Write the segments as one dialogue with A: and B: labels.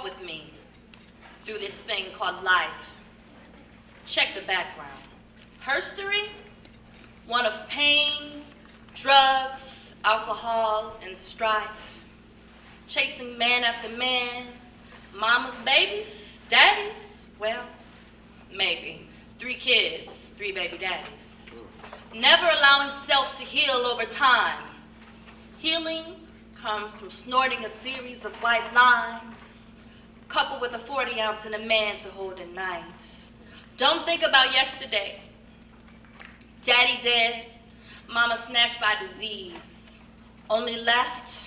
A: with me through this thing called life. Check the background. Her story, one of pain, drugs, alcohol, and strife. Chasing man after man, mama's babies, daddies, well, maybe. 3 kids, 3 baby daddies. Never allowing self to heal over time. Healing comes from snorting a series of white lines, coupled with a 40 ounce and a man to hold at night. Don't think about yesterday. Daddy dead, mama snatched by disease. Only left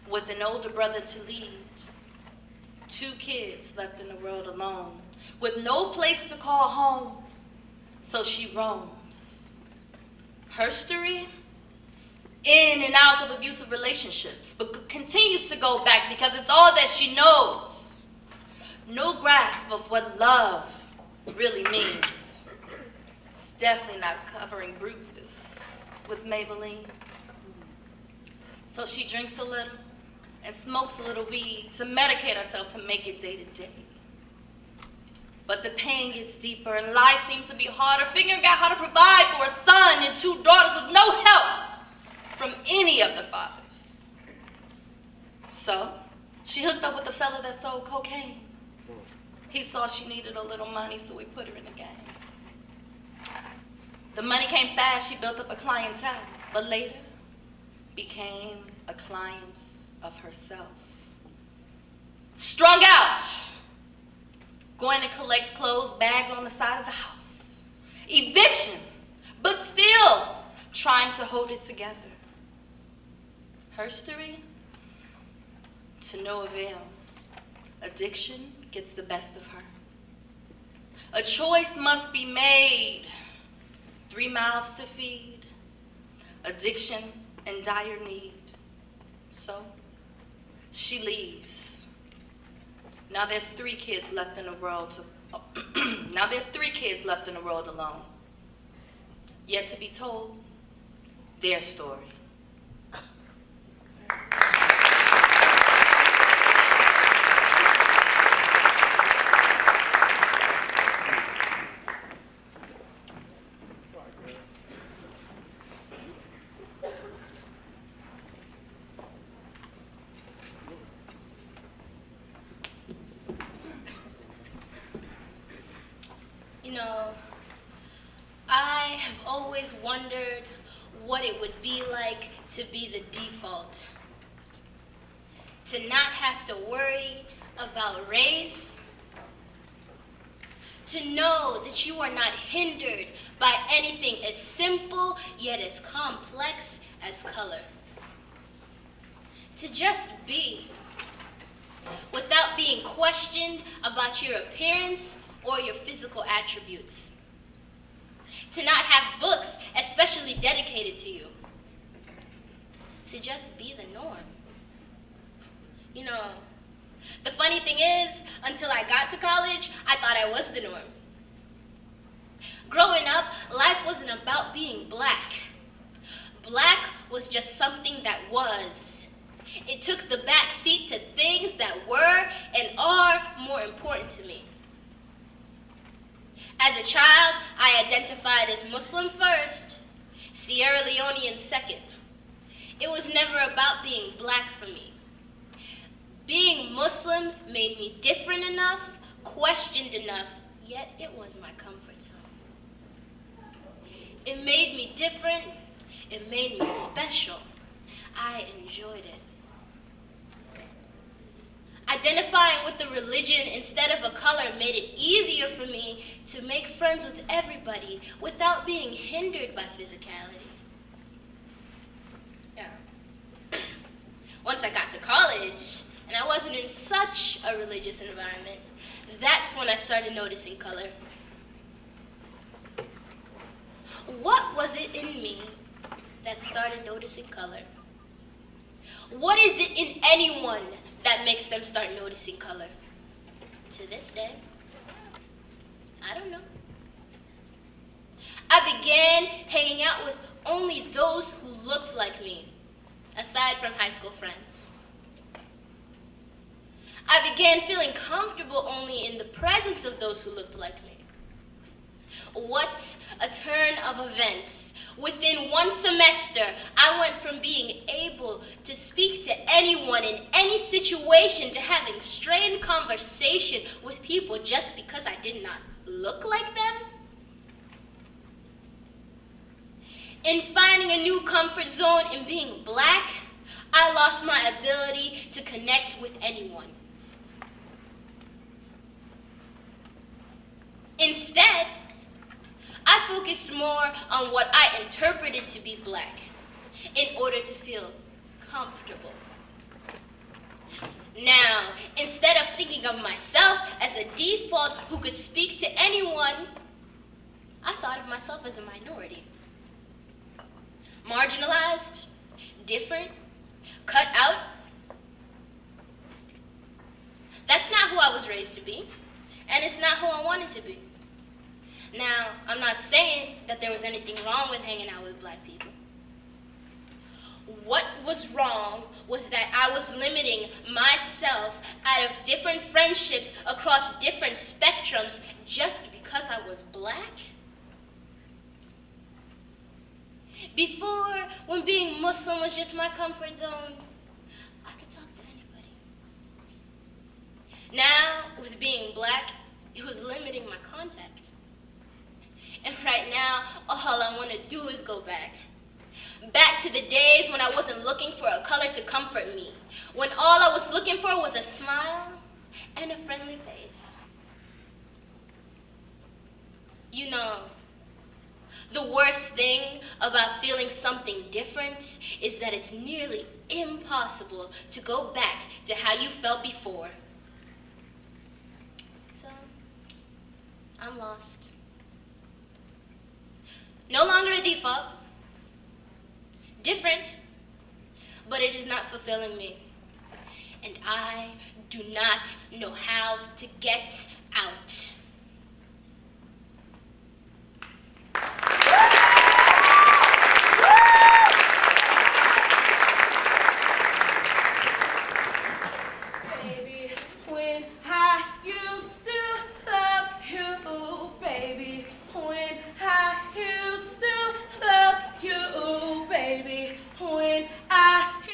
A: with an older brother to lead. 2 kids left in the world alone, with no place to call home, so she roams. Her story, in and out of abusive relationships, but continues to go back because it's all that she knows. No grasp of what love really means. It's definitely not covering bruises with Maybelline. So she drinks a little and smokes a little weed to medicate herself to make it day to day. But the pain gets deeper and life seems to be harder, figuring out how to provide for a son and 2 daughters with no help from any of the fathers. So she hooked up with a fella that sold cocaine. He saw she needed a little money, so he put her in the game. The money came fast, she built up a clientele, but later became a client of herself. Strung out, going to collect clothes bagged on the side of the house. Eviction, but still trying to hold it together. Her story, to no avail. Addiction gets the best of her. A choice must be made. 3 mouths to feed. Addiction and dire need. So she leaves. Now there's 3 kids left in the world alone. Yet to be told their story.
B: You know, I have always wondered what it would be like to be the default. To not have to worry about race. To know that you are not hindered by anything as simple yet as complex as color. To just be, without being questioned about your appearance or your physical attributes. To not have books especially dedicated to you. To just be the norm. You know, the funny thing is, until I got to college, I thought I was the norm. Growing up, life wasn't about being black. Black was just something that was. It took the back seat to things that were and are more important to me. As a child, I identified as Muslim first, Sierra Leonean second. It was never about being black for me. Being Muslim made me different enough, questioned enough, yet it was my comfort zone. It made me different, it made me special. I enjoyed it. Identifying with the religion instead of a color made it easier for me to make friends with everybody without being hindered by physicality. Yeah. Once I got to college, and I wasn't in such a religious environment, that's when I started noticing color. What was it in me that started noticing color? What is it in anyone that makes them start noticing color? To this day, I don't know. I began hanging out with only those who looked like me, aside from high school friends. I began feeling comfortable only in the presence of those who looked like me. What a turn of events. Within one semester, I went from being able to speak to anyone in any situation to having strained conversation with people just because I did not look like them. In finding a new comfort zone in being black, I lost my ability to connect with anyone. Instead, I focused more on what I interpreted to be black in order to feel comfortable. Now, instead of thinking of myself as a default who could speak to anyone, I thought of myself as a minority. Marginalized, different, cut out. That's not who I was raised to be, and it's not who I wanted to be. Now, I'm not saying that there was anything wrong with hanging out with black people. What was wrong was that I was limiting myself out of different friendships across different spectrums just because I was black. Before, when being Muslim was just my comfort zone, I could talk to anybody. Now, with being black, it was limiting my contact. And right now, all I want to do is go back. Back to the days when I wasn't looking for a color to comfort me. When all I was looking for was a smile and a friendly face. You know, the worst thing about feeling something different is that it's nearly impossible to go back to how you felt before. So, I'm lost. No longer a default. Different, but it is not fulfilling me. And I do not know how to get out.